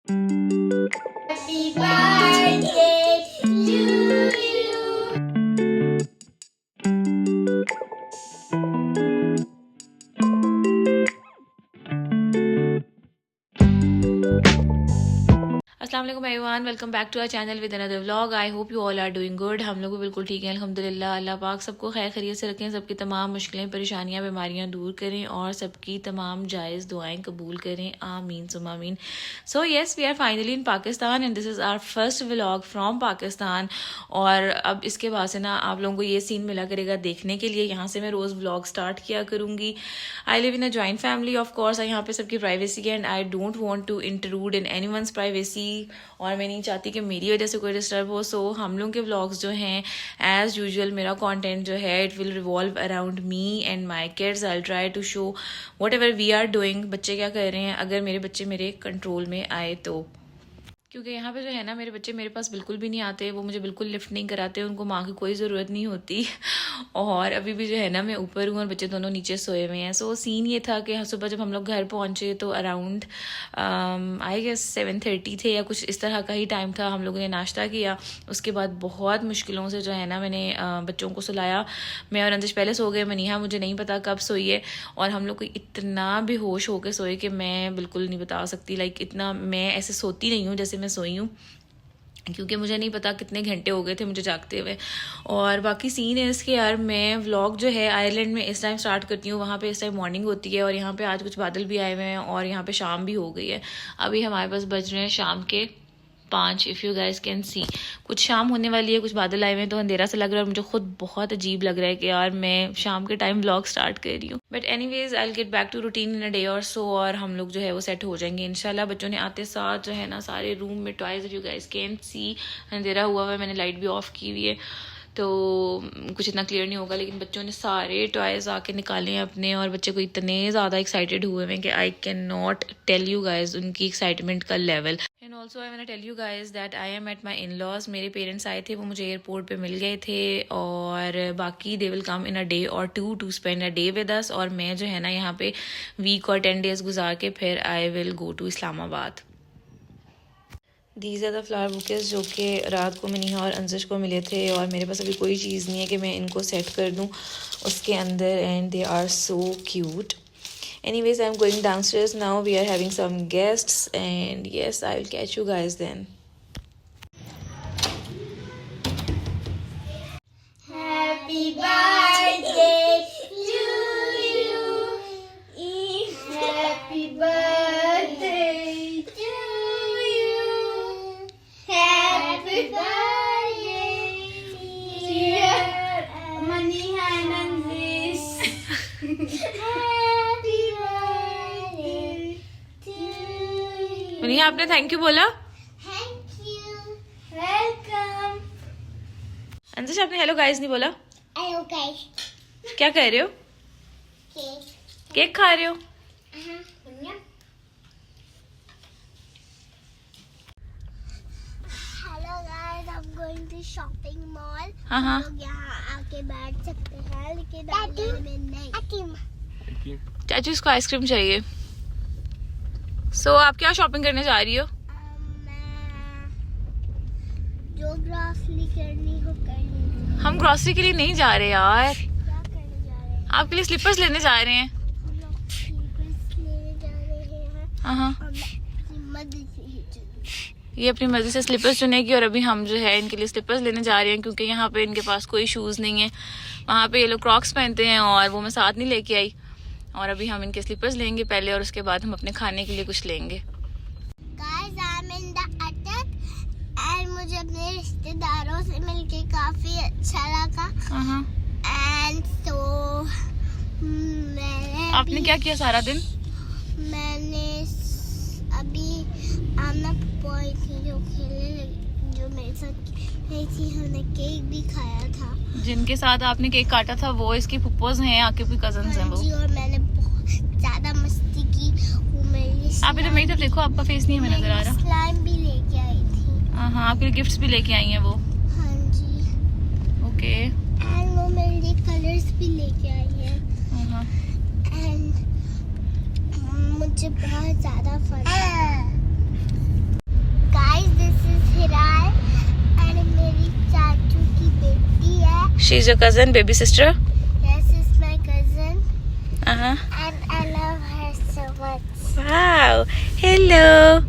Happy birthday to you. अस्सलाम वालेकुम everyone, welcome back to our channel with another vlog. I hope you all are doing good. हम लोग भी बिल्कुल ठीक हैं अल्हम्दुलिल्लाह। अल्लाह पाक सबको खैर खैरियत से रखें, सबकी तमाम मुश्किलें परेशानियां बीमारियां दूर करें और सबकी तमाम जायज़ दुआएं कबूल करें, आमीन सुम्मा आमीन। So yes, we are finally in Pakistan and this is our first vlog from Pakistan. और अब इसके बाद से ना आप लोगों को ये सीन मिला करेगा देखने के लिए। यहाँ से मैं रोज़ व्लॉग स्टार्ट किया करूँगी। I live in a joint family, of course यहाँ पे सबकी प्राइवेसी है and I don't want to intrude in anyone's privacy, और मैं नहीं चाहती कि मेरी वजह से कोई डिस्टर्ब हो। सो हम लोग के व्लॉग्स जो हैं एज़ यूजुअल मेरा कंटेंट जो है it will revolve around me and my kids. I try to show whatever we are doing. बच्चे क्या कर रहे हैं, अगर मेरे बच्चे मेरे कंट्रोल में आए तो, क्योंकि यहाँ पे जो है ना मेरे बच्चे मेरे पास बिल्कुल भी नहीं आते, वो मुझे बिल्कुल लिफ्ट नहीं कराते, उनको माँ की कोई ज़रूरत नहीं होती। और अभी भी जो है ना मैं ऊपर हूँ और बच्चे दोनों नीचे सोए हुए हैं। सो सीन ये था कि सुबह जब हम लोग घर पहुँचे तो अराउंड आई गेस 7:30 थे या कुछ इस तरह का ही टाइम था। हम लोगों ने नाश्ता किया, उसके बाद बहुत मुश्किलों से जो है ना मैंने बच्चों को सुलाया। मैं और अंदिश पहले सो गए, मनीहा मुझे नहीं पता कब सोई है, और हम लोग को इतना बेहोश होकर सोए कि मैं बिल्कुल नहीं बता सकती। लाइक इतना मैं ऐसे सोती नहीं हूँ जैसे मैं सोई हूँ, क्योंकि मुझे नहीं पता कितने घंटे हो गए थे मुझे जागते हुए। और बाकी सीन है इसके यार, मैं व्लॉग जो है आयरलैंड में इस टाइम स्टार्ट करती हूँ, वहाँ पे इस टाइम मॉर्निंग होती है और यहाँ पे आज कुछ बादल भी आए हुए हैं और यहाँ पे शाम भी हो गई है। अभी हमारे पास बज रहे हैं शाम के 5। If you guys can see, कुछ शाम होने वाली है, कुछ बादल आए हुए हैं तो अंधेरा सा लग रहा है और मुझे खुद बहुत अजीब लग रहा है कि यार मैं शाम के टाइम व्लॉग स्टार्ट कर रही हूँ। But anyways I will get back to routine in a day और सो, और हम लोग जो है वो सेट हो जाएंगे इंशाल्लाह। बच्चों ने आते साथ जो है ना सारे रूम में toys, you guys can see, अंधेरा हुआ हुआ है, मैंने लाइट भी ऑफ की हुई है तो कुछ इतना क्लियर नहीं होगा, लेकिन बच्चों ने सारे टॉयज़ आके निकाले हैं अपने, और बच्चे को इतने ज़्यादा एक्साइटेड हुए हैं कि I can not tell you guys उनकी एक्साइटमेंट का level. And also I want to tell you guys that I am at my in laws. मेरे पेरेंट्स आए थे, वो मुझे एयरपोर्ट पे मिल गए थे, और बाकी they will come in a day और to to spend a day with us. और मैं जो है ना यहाँ पे वीक और 10 डेज गुजार के फिर I will go to Islamabad. These are the flower bouquets जो कि रात को मनीहा और अंजिश को मिले थे, और मेरे पास अभी कोई चीज़ नहीं है कि मैं इनको सेट कर दूँ उसके अंदर, and they are so cute. Anyways, I'm going downstairs now. We are having some guests, and yes, I will catch you guys then. Happy birthday to you. Happy birthday to you. Happy birthday, dear Maniha and Anzish. Maniha आपने thank you बोला? Thank you, welcome. Anzish आपने hello guys नहीं बोला? Hello guys. क्या कह रहे हो? Cake खा रहे हो? Hello guys, I am going to shopping mall. हाँ हाँ, लोग यहाँ आके बैठ सकते हैं, लेकिन आइलैंड में नहीं। चाचू इसको आइसक्रीम चाहिए। सो आप क्या शॉपिंग करने जा रही हो? मैं जो ग्रॉसरी करनी हो करनी। हम ग्रोसरी के लिए नहीं जा रहे यार, क्या करने जा रहे हैं? आपके लिए स्लीपर्स लेने जा रहे हैं। हम लोग स्लीपर्स लेने जा रहे हैं। हाँ हाँ, और मैं अपनी मदद से ही चलूंगी। ये अपनी मर्जी से स्लीपर्स चुनेगी, और अभी हम जो है इनके लिए स्लीपर्स लेने जा रहे हैं, क्योंकि यहाँ पे इनके पास कोई शूज़ नहीं है। वहाँ पे ये लोग क्रॉक्स पहनते हैं और वो मैं साथ नहीं लेके आई, और अभी हम इनके स्लीपर्स लेंगे पहले, और उसके बाद हम अपने खाने के लिए कुछ लेंगे। Guys, I'm in the attic and मुझे अपने रिश्तेदारों से मिलके काफी अच्छा लगा। हाँ, And so मैंने आपने क्या किया सारा दिन? मैंने अभी आमना पॉय थी जो खेलने लगी, जो मेरे साथ गई थी। हमने केक भी खाया था। जिनके साथ आपने केक काटा था वो इसकी फुप्पोज हैं, आपके भी कजन्स हैं वो। जी, और मैंने बहुत ज्यादा मस्ती की। वो मेरी आप इधर मेरी तरफ देखो, आपका फेस नहीं हमें नजर आ रहा। स्लाइम भी लेके आई थी। हाँ, आपके लिए गिफ्ट्स भी लेके आई हैं वो। हाँ जी, ओके। एंड वो मेरे लिए कलर्स भी लेके आई है। हाँ, एंड मुझे बहुत ज्यादा fun she is your cousin, baby sister? Yes, it's my cousin, Uh-huh. and I love her so much. Wow. Hello.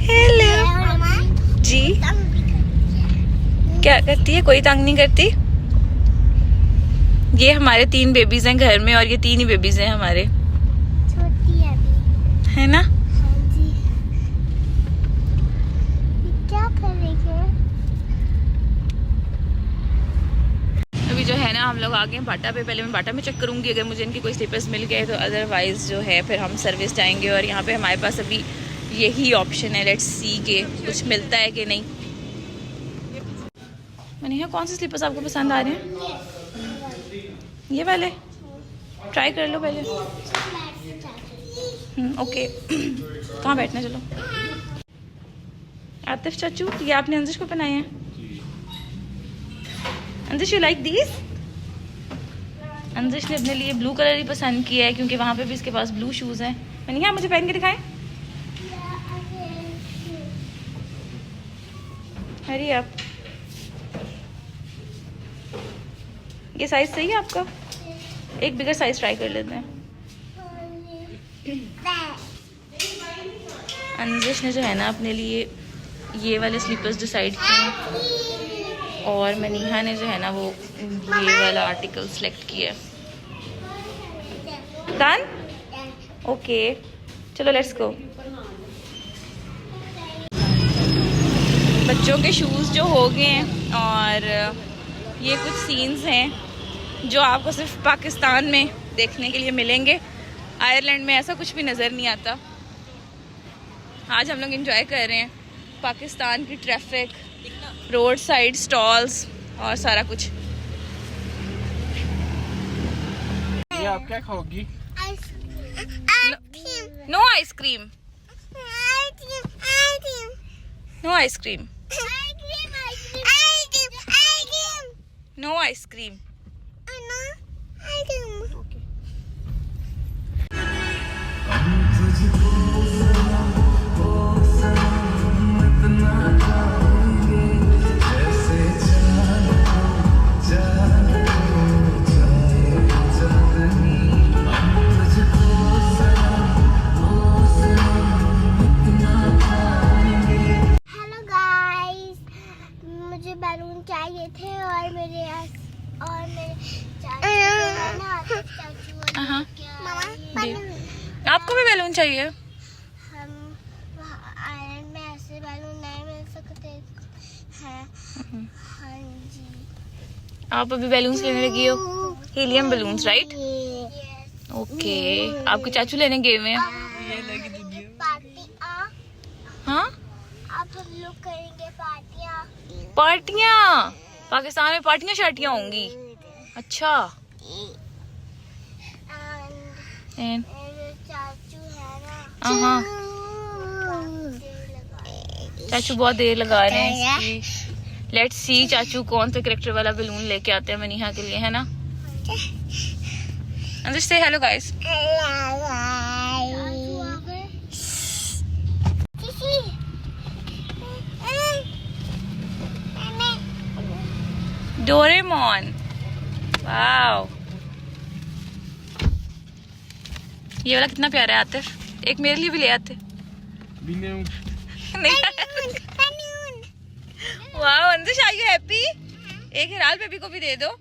Hello. Mama, जी तंग भी करती है। क्या करती है? कोई तंग नहीं करती। ये हमारे 3 बेबीज हैं घर में और ये 3 ही बेबीज हैं हमारे, छोटी है अभी। है ना? हाँ जी। ये क्या करेंगे? अभी जो है ना हम लोग आ गए हैं बाटा पे। पहले मैं बाटा में चेक करूंगी अगर मुझे इनके कोई स्लीपर्स मिल गए तो, अदरवाइज जो है फिर हम सर्विस जाएंगे। और यहाँ पे हमारे पास अभी यही ऑप्शन है, लेट्स सी के कुछ मिलता है कि नहीं। मनीहा, कौन से स्लीपर्स आपको पसंद आ रहे हैं? ये वाले ट्राई कर लो पहले। ओके कहाँ बैठना, चलो। आतिफ चाचू, ये आपने अंजिश को पहनाए हैं? अंजिश, यू लाइक दीज? अंजिश ने अपने लिए ब्लू कलर ही पसंद किया है क्योंकि वहाँ पे भी इसके पास ब्लू शूज़ हैं। मनीहा, मुझे पहन के दिखाएं। हरी आप, ये साइज सही है आपका? एक बिगर साइज ट्राई कर लेते हैं। अंजिश ने जो है ना अपने लिए ये वाले स्लीपर्स डिसाइड किए हैं और मनीहा ने जो है ना वो ये वाला आर्टिकल सेलेक्ट किया है। डन? ओके चलो लेट्स गो। बच्चों के शूज़ जो हो गए हैं और ये कुछ सीन्स हैं जो आपको सिर्फ पाकिस्तान में देखने के लिए मिलेंगे। आयरलैंड में ऐसा कुछ भी नज़र नहीं आता। आज हम लोग एंजॉय कर रहे हैं पाकिस्तान की ट्रैफिक, रोड साइड स्टॉल्स और सारा कुछ। ये आप क्या खाओगी? No ice cream, no ice cream, no ice cream. Balloon चाहिए थे और मेरे चाचू है ना, चाचू हाँ जी, बैलून आपको भी बैलून चाहिए? हम आयरन में ऐसे बैलून नहीं मिल सकते हैं। हाँ जी। आप अभी बैलून्स लेने लगी हो? Helium balloons, right? ओके, आपके चाचू लेने गए हुए हैं। पार्टियाँ, हाँ, अब हम लोग करेंगे पार्टियाँ। पार्टियाँ? पाकिस्तान में पार्टियाँ शार्टियाँ होंगी? अच्छा। And चाचू है ना, हाँ, चाचू बहुत देर लगा रहे हैं इसकी। लेट्स सी चाचू कौन सा कैरेक्टर वाला बैलून लेके आते हैं मनीहा के लिए, है ना? अंदर से हेलो गाइस। डोरेमोन, वाओ, ये वाला कितना प्यारा है आतिफ, एक मेरे लिए भी ले आते। नहीं wow Anzish, are you happy? एक हिराल बेबी को भी दे दो। ये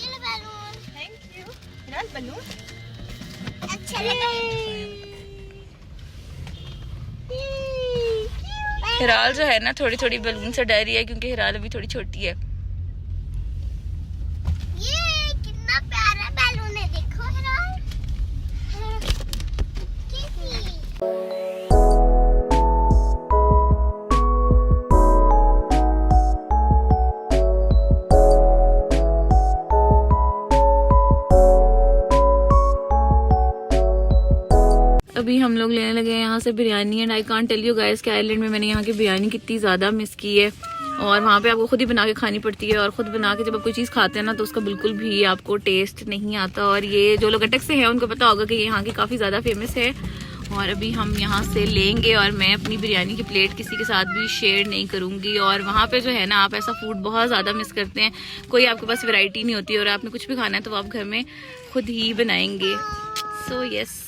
लो balloon. Thank you. Hiral balloon अच्छा हिराल जो है ना थोड़ी थोड़ी बैलून से डर रही है क्योंकि हिराल अभी थोड़ी छोटी है। ये कितना प्यारा बैलून है, देखो हिराल। अभी हम लोग लेने लगे हैं यहाँ से biryani and I can't tell you guys कि आयरलैंड में मैंने यहाँ की बिरयानी कितनी ज़्यादा मिस की है। और वहाँ पे आपको खुद ही बना के खानी पड़ती है और ख़ुद बना के जब आप कोई चीज़ खाते हैं ना तो उसका बिल्कुल भी आपको टेस्ट नहीं आता। और ये जो लोग अटक से हैं उनको पता होगा कि ये यहाँ की काफ़ी ज़्यादा फेमस है और अभी हम यहाँ से लेंगे और मैं अपनी बिरयानी की प्लेट किसी के साथ भी शेयर नहीं करूँगी। और वहाँ पे जो है ना, आप ऐसा फूड बहुत ज़्यादा मिस करते हैं, कोई आपके पास वैरायटी नहीं होती और आपने कुछ भी खाना है तो आप घर में खुद ही बनाएंगे। So yes.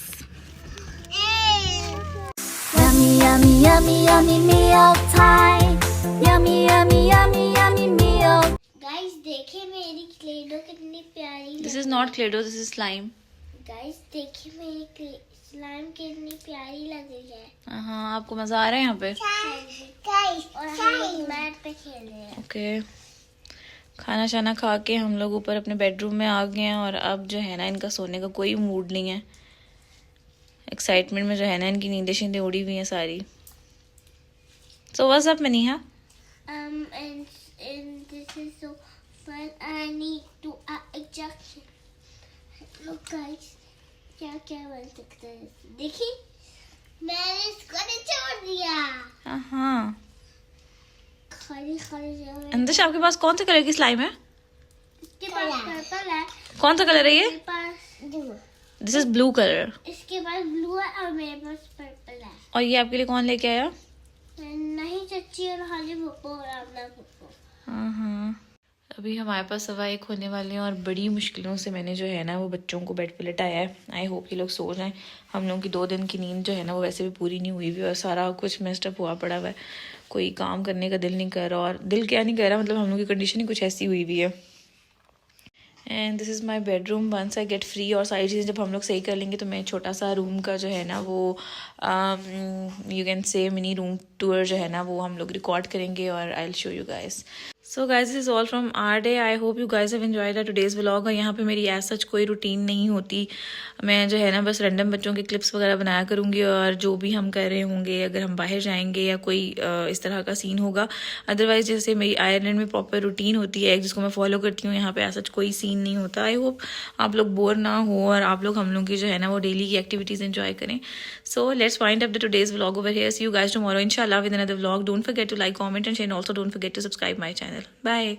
Yummy, yummy, yummy, yummy meal time. Yummy, yummy, yummy, yummy meal. Guys देखिए मेरी क्लेडो कितनी प्यारी this is not clay dough, this is slime. Guys देखिए मेरी स्लाइम कितनी प्यारी लग रही है। हाँ, आपको मज़ा आ रहा है यहाँ पे? गाइस और हम मैट पे खेल रहे हैं। ओके, खाना शाना खा के हम लोग ऊपर अपने बेडरूम में आ गए हैं और अब जो है ना, इनका सोने का कोई मूड नहीं है। एक्साइटमेंट में जो है ना, इनकी नींदें शींदें उड़ी हुई हैं सारी। So what's up Maniha? And this is so fun. I need to ejection. Look guys, क्या क्या बन सकता है। देखिए मैंने इसको निचोड़ दिया। हाँ, खाली खाली जगह। अंदर आपके पास कौन से कलर की स्लाइम है? इसके पास पर्पल है। कौन सा कलर है ये? इसके पास दिस इज ब्लू कलर। इसके पास ब्लू है और मेरे पास पर्पल है। और ये आपके लिए कौन लेके आया? नहीं चच्ची और हाली पप्पो और आमना पप्पो। हाँ, अभी हमारे पास 1:15 होने वाले हैं और बड़ी मुश्किलों से मैंने जो है ना वो बच्चों को बेड पे लिटाया है। आई होप ये लोग सो जाएं। हम लोगों की 2 दिन की नींद जो है ना वो वैसे भी पूरी नहीं हुई भी और सारा कुछ मेस्टअप हुआ पड़ा हुआ है। कोई काम करने का दिल नहीं कर रहा, और दिल क्या नहीं कर रहा, मतलब हम लोग की कंडीशन ही कुछ ऐसी हुई हुई है। And this is my bedroom once I get free. और सारी चीज़ें जब हम लोग सही कर लेंगे तो मैं छोटा सा रूम का जो है ना वो you can say mini room tour जो है ना वो हम लोग रिकॉर्ड करेंगे और I will show you guys. So guys, this is all from our day. I hope you guys have enjoyed the today's vlog. और यहाँ पे मेरी एज सच कोई रूटीन नहीं होती। मैं जो है ना बस रैंडम बच्चों के क्लिप्स वगैरह बनाया करूँगी और जो भी हम कर रहे होंगे, अगर हम बाहर जाएंगे या कोई इस तरह का सीन होगा। अदरवाइज जैसे मेरी आयरलैंड में प्रॉपर रूटीन होती है जिसको मैं फॉलो करती हूँ, यहाँ पे एज सच कोई सीन नहीं होता। आई होप आप लोग बोर ना हो और आप लोग हम लोग की जो है ना वो डेली की एक्टिविटीज़ एंजॉय करें। So let's find up the today's vlog over here. See you guys tomorrow इंशाल्लाह with another vlog. Don't forget to like, comment and share. Also don't forget to subscribe my channel. Bye.